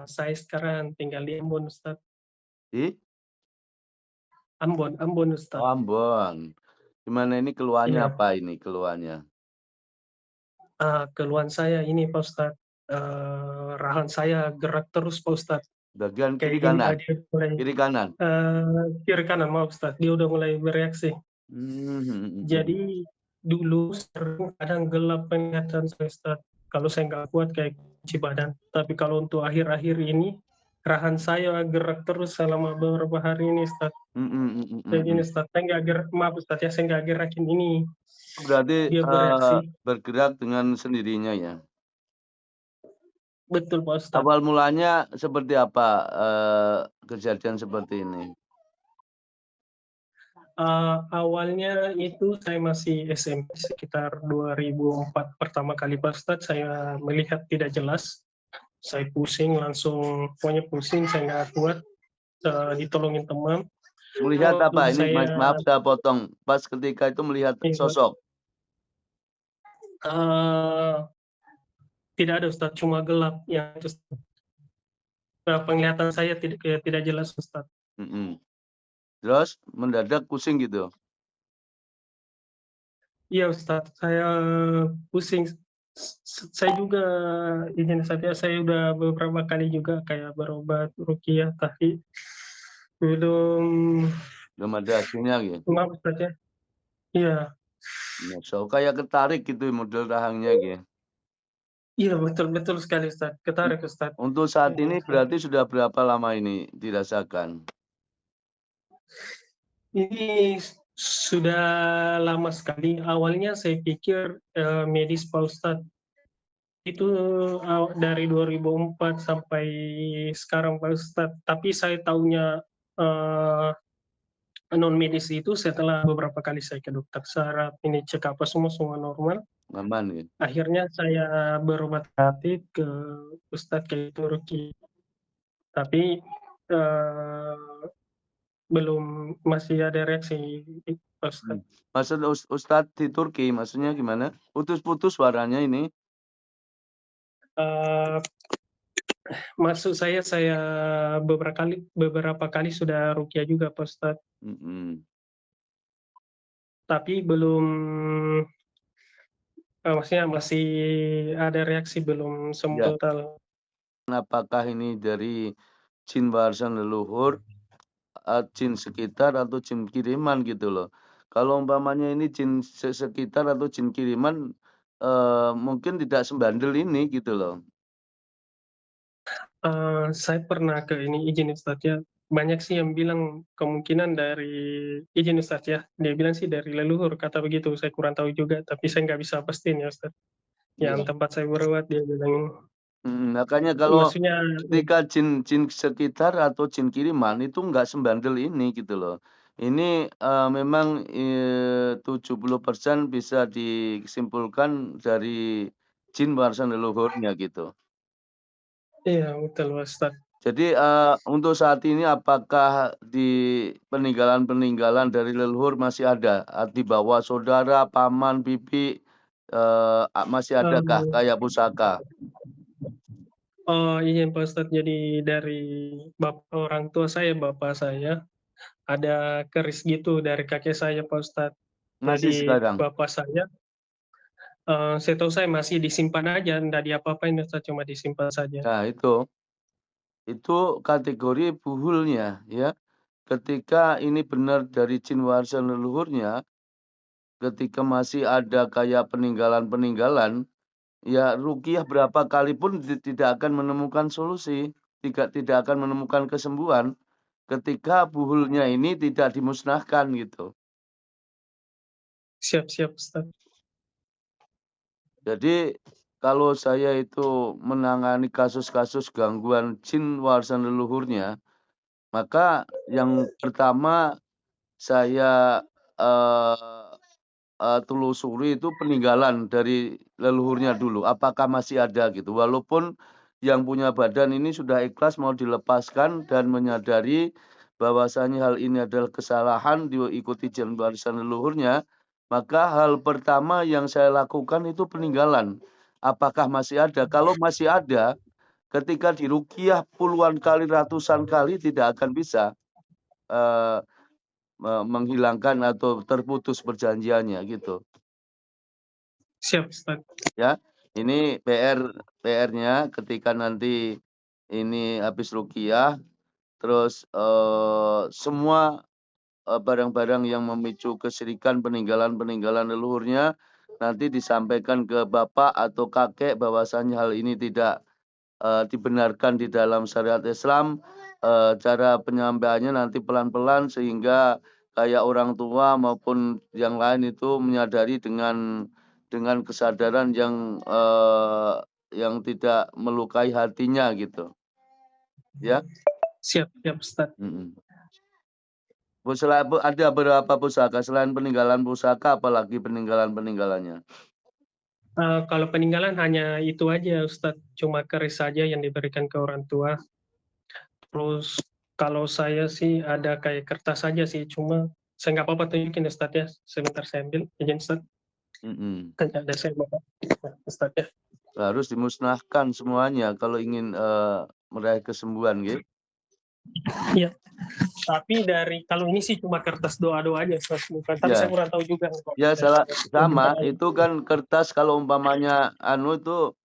Saya sekarang tinggal di Ambon, Ustaz. Di? Ambon, Oh, Ustaz. Ambon. Gimana ini keluhannya Iya, apa ini keluhannya? keluhan saya ini Pak Ustaz, rahang saya gerak terus Pak Ustaz. Bagian kiri Kayak gini kanan? dia mulai Kiri kanan? kiri kanan maaf Ustaz, dia udah mulai bereaksi. Mmm, mhm mhm. Jadi dulu sering kadang gelap penglihatan saya Ustaz, kalau saya nggak kuat kayak kunci badan. Tapi kalau untuk akhir-akhir ini, rahang saya gerak terus selama beberapa hari ini Ustaz. Mhm mhm Kayak gini mhm. Ustaz, saya nggak maaf Ustaz ya, saya nggak gerakin ini, Berarti, dia bereaksi. bergerak dengan sendirinya ya? Betul Pak Ustaz. Awal mulanya seperti apa, kejadian seperti ini? Awalnya itu saya masih SMP sekitar 2004 pertama kali Pak Ustaz saya melihat tidak jelas, saya pusing langsung pokoknya pusing saya nggak kuat, ditolongin teman, Melihat apa? terus Ini saya maaf saya potong, pas ketika itu melihat iya, sosok? eee, tidak ada Ustaz, cuma gelap yang terus penglihatan saya tidak jelas Ustaz. Mhm. Terus mendadak pusing gitu? Iya Ustaz, saya pusing, saya juga izin saja saya udah beberapa kali juga kayak berobat ruqyah tapi belum Belum ada hasilnya gitu? maaf Ustaz ya, iya So kayak ketarik gitu model rahangnya gitu? iya betul betul sekali Ustaz, Un ketarik Ustaz. untuk saat Ini ini Ustaz. berarti sudah berapa lama ini dirasakan? Ini sudah lama sekali, awalnya saya pikir, medis Pak Ustaz. Itu, dari 2004 sampai sekarang Pak Ustaz, tapi saya tahunya, eee non medis itu setelah beberapa kali saya ke dokter saraf, ini cek apa semua normal, Aman ya? akhirnya saya berobat hati ke ustad ke Turki. Tapi, eee, belum masih ada reaksi Mmm. Ustad. Maksud Ustadz di Turki maksudnya gimana? Putus-putus suaranya ini. Eee, maksud saya beberapa kali sudah ruqyah juga Pak Ustad, Mhm. tapi belum maksudnya masih ada reaksi, belum sembuh Ya, total. apakah ini dari jin warisan leluhur, jin sekitar atau jin kiriman gitu loh. Kalau umpamanya ini jin sekitar atau jin kiriman, mungkin tidak sebandel ini gitu loh. Saya pernah ke ini izin Ustaz ya, banyak sih yang bilang kemungkinan dari izin Ustaz ya, dia bilang sih dari leluhur kata begitu, saya kurang tahu juga, tapi saya nggak bisa pastiin ya Ustaz. Yang Iya. tempat saya berobat dia bilang Makanya kalau maksudnya ketika jin sekitar atau jin kiriman itu nggak sebandel ini gitu loh. Ini, memang, 70% bisa disimpulkan dari jin warisan leluhurnya gitu. iya betul Ustaz. Jadi, untuk saat ini apakah di peninggalan-peninggalan dari leluhur masih ada? Dibawa saudara, paman, bibi, masih adakah Mmm, kayak pusaka? oh iya Pak Ustaz, jadi dari orang tua saya, bapak saya, ada keris gitu dari kakek saya Pak Ustaz. Masih Jadi sekarang? bapak saya, setahu saya masih disimpan aja, nggak diapa-apain Ustaz, cuma disimpan saja. Nah itu kategori buhulnya ya. Ketika ini benar dari jin warisan leluhurnya, ketika masih ada kayak peninggalan-peninggalan, ya ruqyah berapa kali pun tidak akan menemukan solusi, tidak akan menemukan kesembuhan ketika buhulnya ini tidak dimusnahkan gitu. Siap siap Ustaz. Jadi kalau saya itu menangani kasus-kasus gangguan jin warisan leluhurnya, maka yang pertama saya, eee telusuri itu peninggalan dari leluhurnya dulu, apakah masih ada gitu. Walaupun yang punya badan ini sudah ikhlas mau dilepaskan dan menyadari bahwasanya hal ini adalah kesalahan, diikuti jalan warisan leluhurnya, maka hal pertama yang saya lakukan itu peninggalan. Apakah masih ada? Kalau masih ada, ketika diruqyah puluhan kali, ratusan kali tidak akan bisa menghilangkan atau terputus perjanjiannya gitu. Siap, Ustaz. Ya, ini PR-nya ketika nanti ini habis ruqyah, terus semua barang-barang yang memicu kesyirikan, peninggalan leluhurnya nanti disampaikan ke bapak atau kakek bahwasanya hal ini tidak dibenarkan di dalam syariat Islam. Cara penyampaiannya nanti pelan-pelan sehingga kayak orang tua maupun yang lain itu menyadari dengan kesadaran yang tidak melukai hatinya gitu. Ya. Siap, Ustaz. Ada berapa pusaka selain peninggalan pusaka, apalagi peninggalannya? Kalau peninggalan hanya itu aja, Ustaz. Cuma keris saja yang diberikan ke orang tua. Terus kalau saya sih ada kayak kertas saja sih, cuma saya nggak apa-apa tunjukin Ustaz ya. Sebentar saya ambil, izin Ustaz. Ada saya bawa Ustaz ya. Harus dimusnahkan semuanya kalau ingin meraih kesembuhan, gitu. Iya. Tapi kalau ini sih cuma kertas doa-doa aja, Ustaz. Tapi ya. saya kurang tahu juga. Ya sama, itu kan kertas kalau umpamanya itu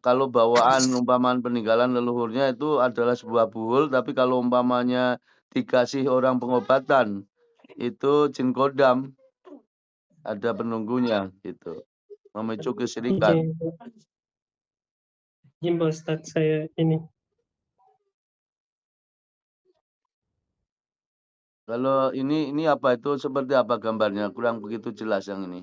kalau bawaan umpamaan peninggalan leluhurnya itu adalah sebuah buhul, tapi kalau umpamanya dikasih orang pengobatan itu jin kodam, ada penunggunya gitu, memicu kesyirikan. Izin Ustaz, saya ini. Kalau ini apa itu, seperti apa gambarnya? Kurang begitu jelas yang ini.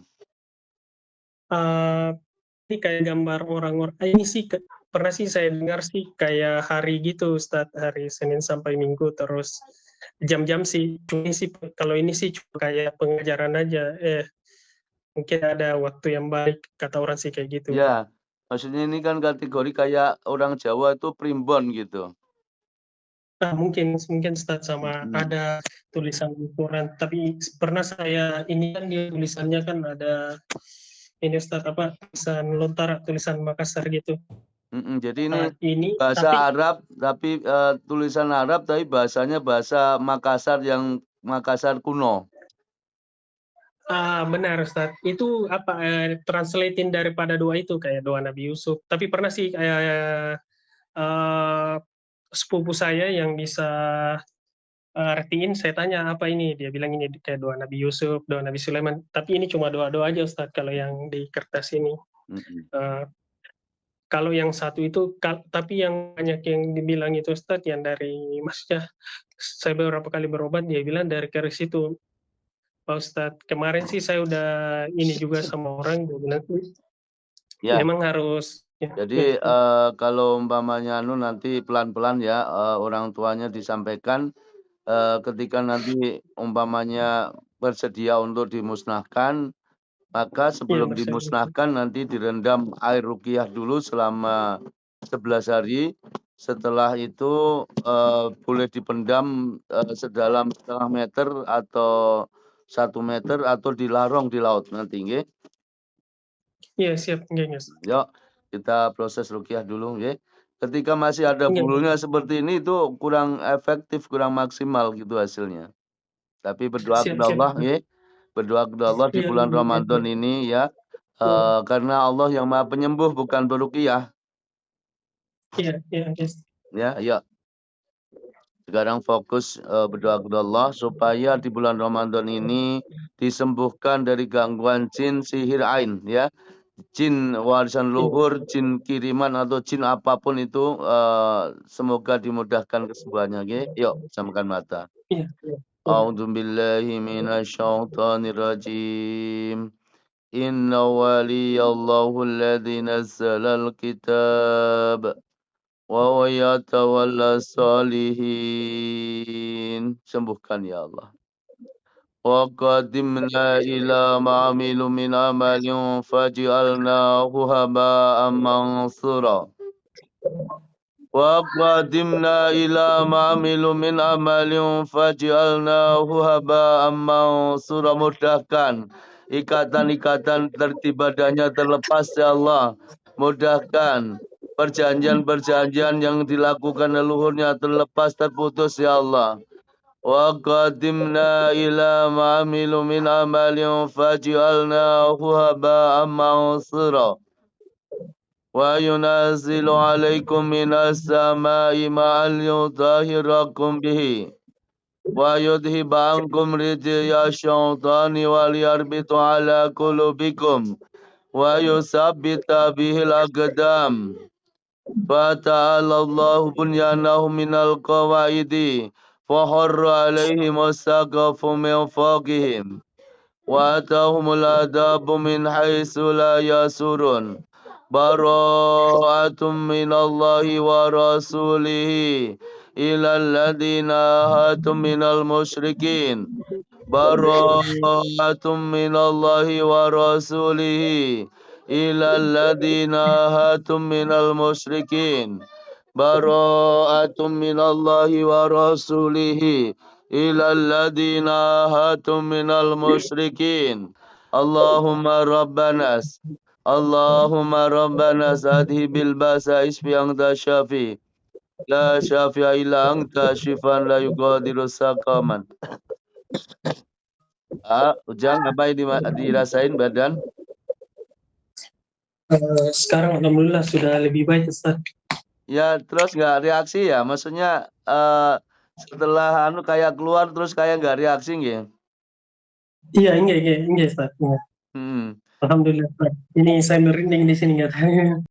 Ini kayak gambar orang-orang. Ini sih pernah sih saya dengar sih kayak hari gitu, Ustadz, hari Senin sampai Minggu, terus jam-jam sih. Ini sih kalau ini sih cuma kayak pengajaran aja. Mungkin ada waktu yang baik, kata orang sih kayak gitu. Ya, maksudnya ini kan kategori kayak orang Jawa itu primbon gitu. Mungkin Ustadz, sama ada tulisan Quran, tapi pernah saya ini kan dia tulisannya kan ada ini Ustadz tulisan Lontara, tulisan Makassar gitu. Jadi ini bahasa Arab tapi tulisan Arab tapi bahasanya bahasa Makassar yang Makassar kuno. Benar Ustadz, itu translating daripada doa itu kayak doa Nabi Yusuf. Tapi pernah sih kayak sepupu saya yang bisa artiin, saya tanya apa ini, dia bilang ini kayak doa Nabi Yusuf, doa Nabi Sulaiman. Tapi ini cuma doa-doa aja Ustadz kalau yang di kertas ini. Kalau yang satu itu, tapi yang banyak yang dibilang itu Ustadz, yang dari maksudnya saya beberapa kali berobat, dia bilang dari keris itu. Pak Ustadz, kemarin sih saya udah ini juga sama orang, dia bilang memang harus. Jadi kalau umpamanya nanti pelan-pelan ya orang tuanya disampaikan ketika nanti umpamanya bersedia untuk dimusnahkan, maka sebelum dimusnahkan nanti direndam air ruqyah dulu selama 11 hari. Setelah itu boleh dipendam sedalam setengah meter atau 1 meter atau dilarung di laut nanti, nggih. Iya, siap, nggih. Yuk, kita proses ruqyah dulu, nggih. Ketika masih ada bulunya seperti ini itu kurang efektif, kurang maksimal gitu hasilnya. Tapi berdoa kepada Allah, nggih. Berdoa kepada Allah di bulan Ramadan ini ya. Karena Allah yang Maha Penyembuh bukan peruqyah. Iya. Ya. Sekarang fokus berdoa kepada Allah supaya di bulan Ramadan ini disembuhkan dari gangguan jin, sihir ain ya. Jin warisan luhur, jin kiriman atau jin apapun itu semoga dimudahkan kesembuhannya. Okay? Yuk, samakan mata. A'udzu billahi minasyaitonir rajim. Inna waliyallahu alladzi nazzalal kitab wa huwa yatawalla salihin. Sembuhkan ya Allah. Wa qadimna ila ma'amilu min amalin faj'alnahu haba'an mansura. Wa qadimna ila ma'amilu min amalin faj'alnahu haba'an mansura. Mudahkan ikatan-ikatan tertibadahnya terlepas ya Allah. Mudahkan perjanjian-perjanjian yang dilakukan leluhurnya terlepas terputus ya Allah. Wa qadimna ila ma'amilu min amalin faj'alnahu haba'an mansura. Wa yunazzilu alaikum minas sama'i ma'an yudahirakum bihi. Wa yudhiba ankum rijya syaitani wal yarbitu ala qulubikum. Wa yusabbita bihil aqdam. Fata'ala Allahu bunyanahum minal qawaidi. Faharra alaihim as-saqafu min fawqihim. Wa atahumul adabu min haitsu la yasurun. Bara'atum minallahi wa rasulihi ilal ladina hatum minal musyrikin. Bara'atum minallahi wa rasulihi ilal ladina hatum minal musyrikin. Bara'atum minallahi wa rasulihi ilal ladina hatum minal musyrikin. Allahumma rabbanas adhibil basa isfi anta syafi. La syafi'a illa anta syifan la yughadiru saqaman. Ujang, apa yang dirasain badan? Sekarang alhamdulillah sudah lebih baik Ustaz. Ya, terus nggak reaksi ya? Maksudnya setelah kayak keluar terus kayak nggak reaksi nggih? Iya, enggak Ustaz. Alhamdulillah Ustaz. Ini saya merinding di sini katanya.